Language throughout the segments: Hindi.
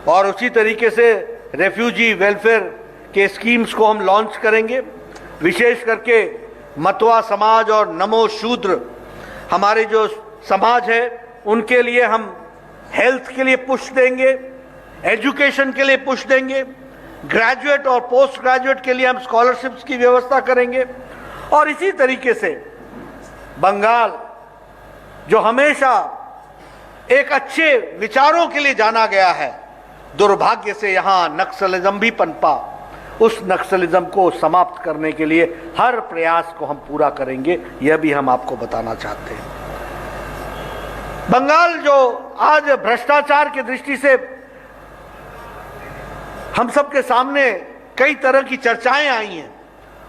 और उसी तरीके से रेफ्यूजी वेलफेयर के स्कीम्स को हम लॉन्च करेंगे। विशेष करके मतवा समाज और नमो शूद्र हमारे जो समाज है उनके लिए हम हेल्थ के लिए पुश देंगे, एजुकेशन के लिए पुश देंगे, ग्रेजुएट और पोस्ट ग्रेजुएट के लिए हम स्कॉलरशिप्स की व्यवस्था करेंगे। और इसी तरीके से बंगाल जो हमेशा एक अच्छे विचारों के लिए जाना गया है, दुर्भाग्य से यहां नक्सलिज्म भी पनपा। उस नक्सलिज्म को समाप्त करने के लिए हर प्रयास को हम पूरा करेंगे, यह भी हम आपको बताना चाहते हैं। बंगाल जो आज भ्रष्टाचार की दृष्टि से हम सबके सामने कई तरह की चर्चाएं आई हैं,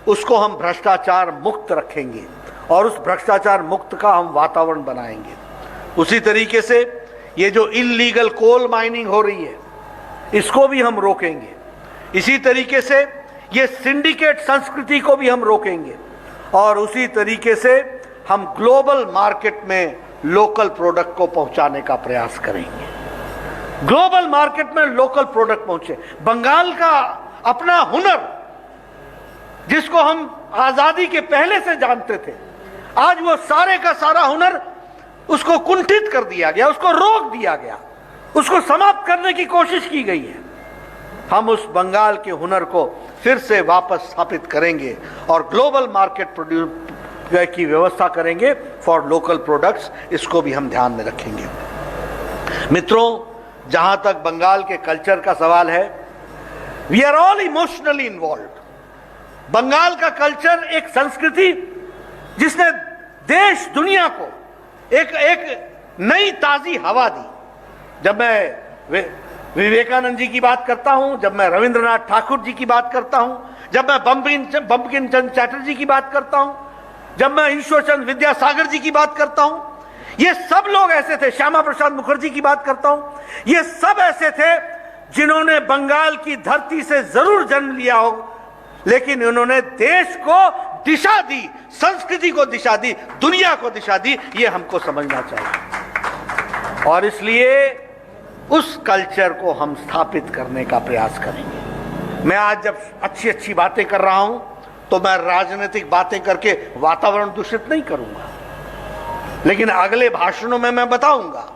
उसको हम भ्रष्टाचार मुक्त रखेंगे और उस भ्रष्टाचार मुक्त का हम वातावरण बनाएंगे। उसी तरीके से ये जो इल्लीगल कोल माइनिंग हो रही है इसको भी हम रोकेंगे। इसी तरीके से ये सिंडिकेट संस्कृति को भी हम रोकेंगे और उसी तरीके से हम ग्लोबल मार्केट में लोकल प्रोडक्ट को पहुंचाने का प्रयास करेंगे। ग्लोबल मार्केट में लोकल प्रोडक्ट पहुंचे। बंगाल का अपना हुनर जिसको हम आजादी के पहले से जानते थे, आज वो सारे का सारा हुनर उसको कुंठित कर दिया गया, उसको रोक दिया गया, उसको समाप्त करने की कोशिश की गई है। हम उस बंगाल के हुनर को फिर से वापस स्थापित करेंगे और ग्लोबल मार्केट की व्यवस्था करेंगे फॉर लोकल प्रोडक्ट्स, इसको भी हम ध्यान में रखेंगे। मित्रों, जहां तक बंगाल के कल्चर का सवाल है, we are all emotionally involve. Bengal का कल्चर एक संस्कृति जिसने देश दुनिया को एक नई ताजी हवा दी। जब मैं विवेकानंद जी की बात करता हूं, जब मैं रविंद्रनाथ ठाकुर जी की बात करता हूं, जब मैं बंकिम चंद्र चटर्जी की बात करता हूं, जब मैं ईश्वरचंद्र विद्यासागर जी की बात करता हूं, ये सब लोग ऐसे थे, श्यामा प्रसाद मुखर्जी की बात करता हूं, ये सब ऐसे थे जिन्होंने बंगाल की धरती से जरूर जन्म लिया हो, लेकिन उन्होंने देश को दिशा दी, संस्कृति को दिशा दी, दुनिया को दिशा दी। ये हमको समझना चाहिए और इसलिए उस कल्चर को हम स्थापित करने का प्रयास करेंगे। मैं आज जब अच्छी अच्छी बातें कर रहा हूं तो मैं राजनीतिक बातें करके वातावरण दूषित नहीं करूंगा, लेकिन अगले भाषणों में मैं बताऊंगा,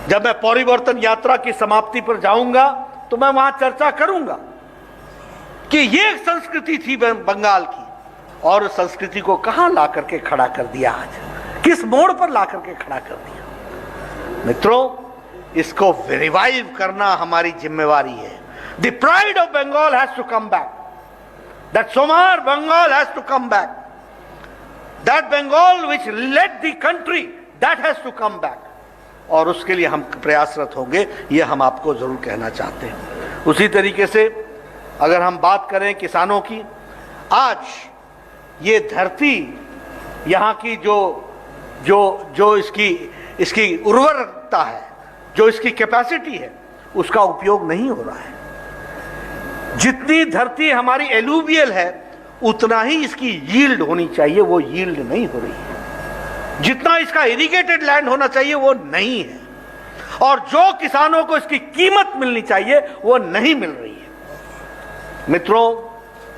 जब मैं परिवर्तन यात्रा की समाप्ति पर जाऊंगा तो मैं वहां चर्चा करूंगा कि ये संस्कृति थी बंगाल की और उस संस्कृति को कहां ला करके खड़ा कर दिया, आज किस मोड़ पर ला करके खड़ा कर दिया। मित्रों, इसको रिवाइव करना हमारी जिम्मेवारी है। The pride of Bengal has to come back, that Sonar Bengal has to come back, that Bengal which led the country that has to come back. और उसके लिए हम प्रयासरत होंगे, यह हम आपको जरूर कहना चाहते हैं। उसी तरीके से अगर हम बात करें किसानों की, आज ये धरती यहाँ की जो इसकी उर्वरकता है, जो इसकी कैपेसिटी है, उसका उपयोग नहीं हो रहा है। जितनी धरती हमारी एलुवियल है उतना ही इसकी यील्ड होनी चाहिए, वो यील्ड नहीं हो रही है। जितना इसका इरिगेटेड लैंड होना चाहिए वो नहीं है, और जो किसानों को इसकी कीमत मिलनी चाहिए वो नहीं मिल रही है। मित्रों,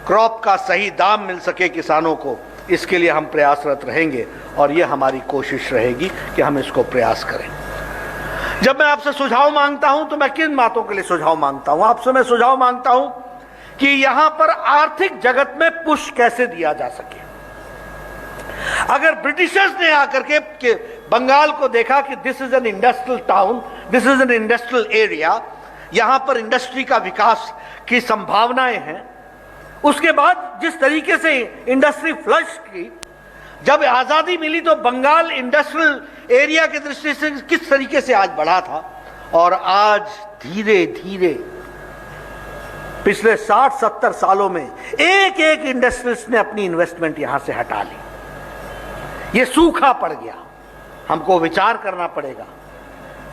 क्रॉप का सही दाम मिल सके किसानों को, इसके लिए हम प्रयासरत रहेंगे और यह हमारी कोशिश रहेगी कि हम इसको प्रयास करें। जब मैं आपसे सुझाव मांगता हूं तो मैं किन बातों के लिए सुझाव मांगता हूं? आपसे मैं सुझाव मांगता हूं कि यहां पर आर्थिक जगत में पुश कैसे दिया जा सके। अगर ब्रिटिशर्स ने आकर के बंगाल को देखा कि this is an industrial town, this is an industrial area, यहां पर इंडस्ट्री का विकास की संभावनाएं हैं, उसके बाद जिस तरीके से इंडस्ट्री फ्लश की, जब आजादी मिली तो बंगाल इंडस्ट्रियल एरिया की दृष्टि से किस तरीके से आज बढ़ा था, और आज धीरे धीरे पिछले 60-70 सालों में एक एक इंडस्ट्रीज ने अपनी इन्वेस्टमेंट यहां से हटा ली। ये सूखा पड़ गया। हमको विचार करना पड़ेगा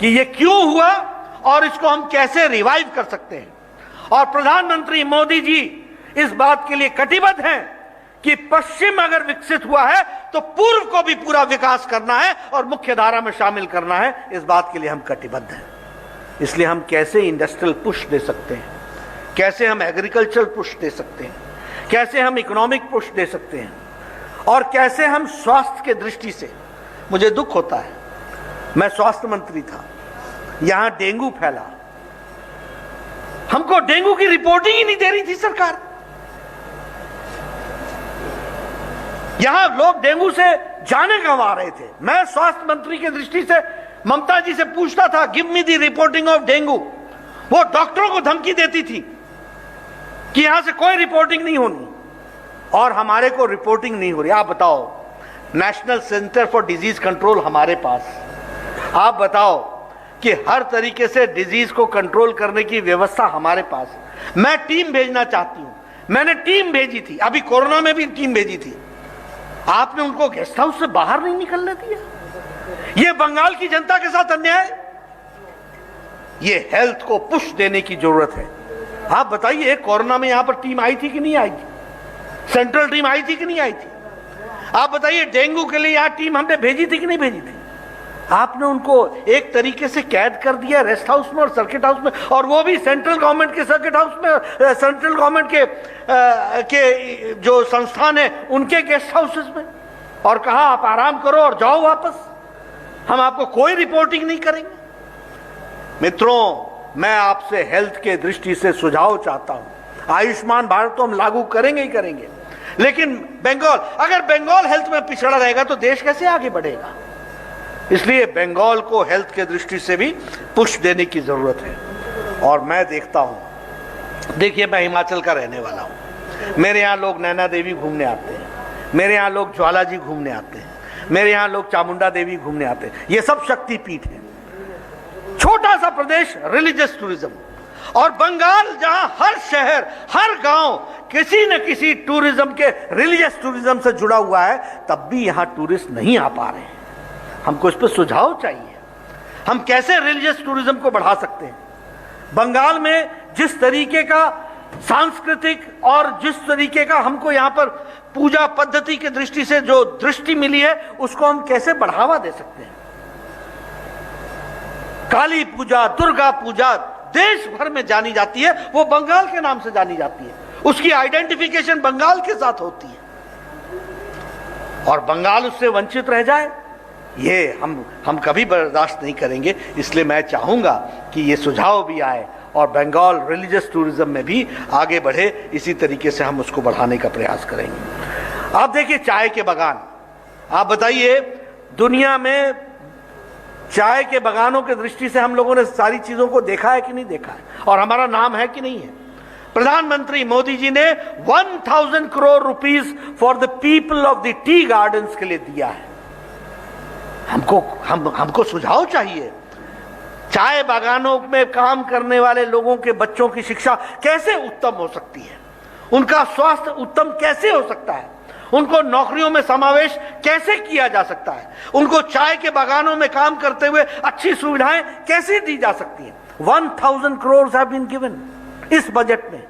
कि ये क्यों हुआ और इसको हम कैसे रिवाइव कर सकते हैं। और प्रधानमंत्री मोदी जी इस बात के लिए कटिबद्ध हैं कि पश्चिम अगर विकसित हुआ है तो पूर्व को भी पूरा विकास करना है और मुख्य धारा में शामिल करना है। इस बात के लिए हम कटिबद्ध हैं। इसलिए हम कैसे इंडस्ट्रियल पुश दे सकते हैं, कैसे हम एग्रीकल्चर पुश दे सकते हैं, कैसे हम इकोनॉमिक पुश दे सकते हैं, और कैसे हम स्वास्थ्य के दृष्टि से, मुझे दुख होता है, मैं स्वास्थ्य मंत्री था, यहां डेंगू फैला, हमको डेंगू की रिपोर्टिंग ही नहीं दे रही थी सरकार। यहां लोग डेंगू से जाने गंवा रहे थे। मैं स्वास्थ्य मंत्री की दृष्टि से ममता जी से पूछता था, give me the reporting of dengue. वो डॉक्टरों को धमकी देती थी कि यहां से कोई रिपोर्टिंग नहीं होनी, और हमारे को रिपोर्टिंग नहीं हो रही। आप बताओ, national centre for disease control हमारे पास, आप बताओ कि हर तरीके से डिजीज को कंट्रोल करने की व्यवस्था हमारे पास। मैं टीम भेजना चाहती हूं, मैंने टीम भेजी थी, अभी कोरोना में भी टीम भेजी थी, आपने उनको गेस्ट हाउस से बाहर नहीं निकलने दिया। यह बंगाल की जनता के साथ अन्याय। ये हेल्थ को पुश देने की जरूरत है। आप बताइए, कोरोना में यहां पर टीम आई थी कि नहीं आई थी? सेंट्रल टीम आई थी कि नहीं आई थी? आप बताइए, डेंगू के लिए यहां टीम हमने भेजी थी कि नहीं भेजी थी? आपने उनको एक तरीके से कैद कर दिया रेस्ट हाउस में और सर्किट हाउस में, और वो भी सेंट्रल गवर्नमेंट के सर्किट हाउस में, सेंट्रल गवर्नमेंट के जो संस्थान है उनके गेस्ट हाउसेस में, और कहा आप आराम करो और जाओ वापस, हम आपको कोई रिपोर्टिंग नहीं करेंगे। मित्रों, मैं आपसे हेल्थ के दृष्टि से सुझाव चाहता हूं। आयुष्मान भारत तो हम लागू करेंगे ही करेंगे, लेकिन बंगाल, अगर बंगाल हेल्थ में पिछड़ा रहेगा तो देश कैसे आगे बढ़ेगा? इसलिए बंगाल को हेल्थ के दृष्टि से भी पुश देने की जरूरत है। और मैं देखता हूं, देखिए, मैं हिमाचल का रहने वाला हूं, मेरे यहां लोग नैना देवी घूमने आते हैं, मेरे यहां लोग ज्वाला जी घूमने आते हैं, मेरे यहां लोग चामुंडा देवी घूमने आते हैं। ये सब शक्तिपीठ है। छोटा सा प्रदेश, रिलीजियस टूरिज्म। और बंगाल जहां हर शहर, हर गांव किसी न किसी टूरिज्म के, रिलीजियस टूरिज्म से जुड़ा हुआ है, तब भी यहां टूरिस्ट नहीं आ पा रहे हैं। हमको इस पर सुझाव चाहिए, हम कैसे रिलीजियस टूरिज्म को बढ़ा सकते हैं। बंगाल में जिस तरीके का सांस्कृतिक और जिस तरीके का हमको यहां पर पूजा पद्धति की दृष्टि से जो दृष्टि मिली है, उसको हम कैसे बढ़ावा दे सकते हैं। काली पूजा, दुर्गा पूजा देश भर में जानी जाती है, वो बंगाल के नाम से जानी जाती है, उसकी आइडेंटिफिकेशन बंगाल के साथ होती है, और बंगाल उससे वंचित रह जाए, ये हम कभी बर्दाश्त नहीं करेंगे। इसलिए मैं चाहूंगा कि ये सुझाव भी आए और बंगाल रिलीजियस टूरिज्म में भी आगे बढ़े। इसी तरीके से हम उसको बढ़ाने का प्रयास करेंगे। आप देखिए, चाय के बागान, आप बताइए, दुनिया में चाय के बागानों की दृष्टि से हम लोगों ने सारी चीजों को देखा है कि नहीं देखा है, और हमारा नाम है कि नहीं है? प्रधानमंत्री मोदी जी ने 1000 crore rupees for the people of the tea gardens के लिए दिया है। हमको सुझाव चाहिए, चाय बागानों में काम करने वाले लोगों के बच्चों की शिक्षा कैसे उत्तम हो सकती है, उनका स्वास्थ्य उत्तम कैसे हो सकता है, उनको नौकरियों में समावेश कैसे किया जा सकता है, उनको चाय के बागानों में काम करते हुए अच्छी सुविधाएं कैसे दी जा सकती हैं। 1000 करोड़ हैव बीन गिवन इस बजट में,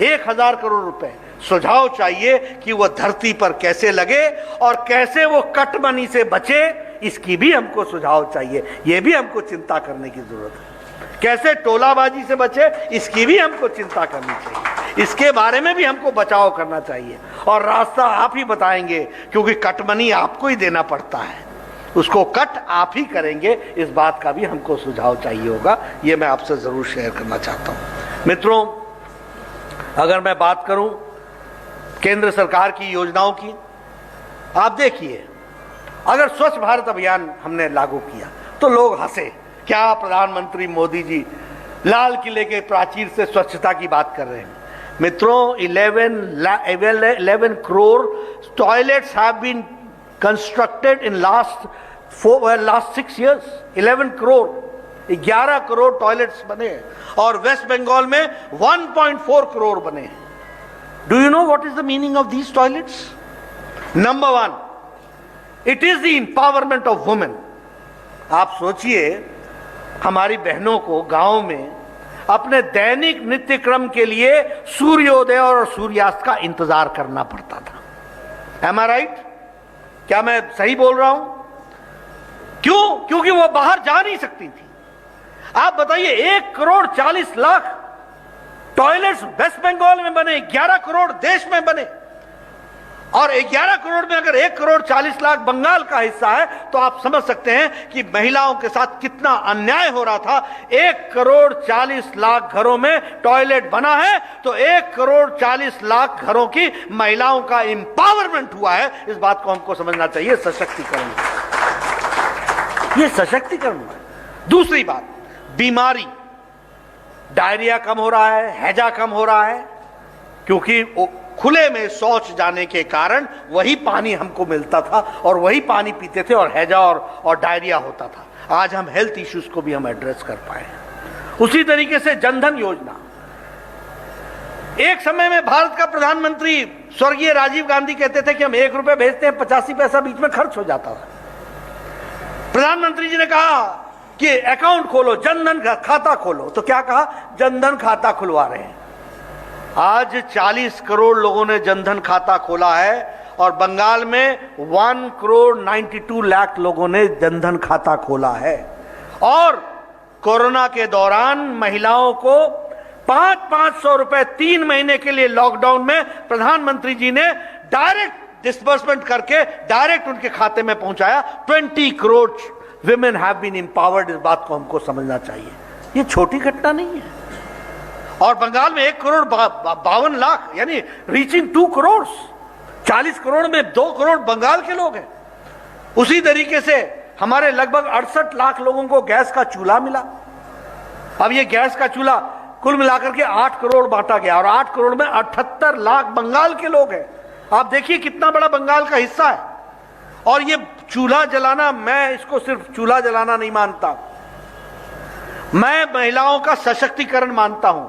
1000 करोड़ रुपए। सुझाव चाहिए कि वह धरती पर कैसे लगे और कैसे वो कट मनी से बचे, इसकी भी हमको सुझाव चाहिए। यह भी हमको चिंता करने की जरूरत है। कैसे टोलाबाजी से बचे, इसकी भी हमको चिंता करनी चाहिए। इसके बारे में भी हमको बचाव करना चाहिए, और रास्ता आप ही बताएंगे, क्योंकि कट मनी आपको ही देना पड़ता है, उसको कट आप ही करेंगे। इस बात का भी हमको सुझाव चाहिए होगा। ये मैं आपसे जरूर शेयर करना चाहता हूं। मित्रों, अगर मैं बात करूं केंद्र सरकार की योजनाओं की, आप देखिए, अगर स्वच्छ भारत अभियान हमने लागू किया तो लोग हंसे, क्या प्रधानमंत्री मोदी जी लाल किले के प्राचीर से स्वच्छता की बात कर रहे हैं। मित्रों, 11 crore toilets have been constructed in last 6 years। 11 crore, 11 crore toilets बने हैं, और वेस्ट बंगाल में 1.4 करोड़ बने हैं। Do you know what is the meaning of these toilets? Number 1, it is the empowerment of women. आप सोचिए, हमारी बहनों को गांव में अपने दैनिक नित्य क्रम के लिए सूर्योदय और सूर्यास्त का इंतजार करना पड़ता था। एम आई राइट? क्या मैं सही बोल रहा हूं? क्यों? क्योंकि वो बाहर जा नहीं सकती थी। आप बताइए 1,40,00,000 टॉयलेट्स वेस्ट बंगाल में बने, 11 करोड़ देश में बने, और 11 करोड़ में अगर 1,40,00,000 बंगाल का हिस्सा है तो आप समझ सकते हैं कि महिलाओं के साथ कितना अन्याय हो रहा था। 1,40,00,000 घरों में टॉयलेट बना है तो 1,40,00,000 घरों की महिलाओं का इंपावरमेंट हुआ है। इस बात को हमको समझना चाहिए, सशक्तिकरण, ये सशक्तिकरण है। दूसरी बात, बीमारी, डायरिया कम हो रहा है, हैजा कम हो रहा है, क्योंकि खुले में शौच जाने के कारण वही पानी हमको मिलता था और वही पानी पीते थे और हैजा और डायरिया होता था। आज हम हेल्थ इश्यूज को भी हम एड्रेस कर पाए। उसी तरीके से जनधन योजना, एक समय में भारत का प्रधानमंत्री स्वर्गीय राजीव गांधी कहते थे कि हम 1 रुपए भेजते हैं, 85 पैसा बीच में खर्च हो जाता था। प्रधानमंत्री जी ने कहा कि अकाउंट खोलो, जनधन खाता खोलो, तो क्या कहा, जनधन खाता खुलवा रहे हैं। आज 40 करोड़ लोगों ने जनधन खाता खोला है और बंगाल में 1,92,00,000 लोगों ने जनधन खाता खोला है। और कोरोना के दौरान महिलाओं को 500 रुपए 3 महीने के लिए लॉकडाउन में प्रधानमंत्री जी ने डायरेक्ट डिस्बर्समेंट करके डायरेक्ट उनके खाते में पहुंचाया। 20 crore women have been empowered. इस बात को हमको समझना चाहिए, ये छोटी घटना नहीं है। और बंगाल में 1,52,00,000 यानी रीचिंग 2 करोड़, 40 करोड़ में 2 करोड़ बंगाल के लोग हैं। उसी तरीके से हमारे लगभग 68 लाख लोगों को गैस का चूल्हा मिला। अब ये गैस का चूल्हा कुल मिलाकर के 8 करोड़ बांटा गया और 8 करोड़ में 78 लाख बंगाल के लोग हैं। आप देखिए कितना बड़ा बंगाल का हिस्सा है। और ये चूल्हा जलाना, मैं इसको सिर्फ चूल्हा जलाना नहीं मानता, मैं महिलाओं का सशक्तिकरण मानता हूं।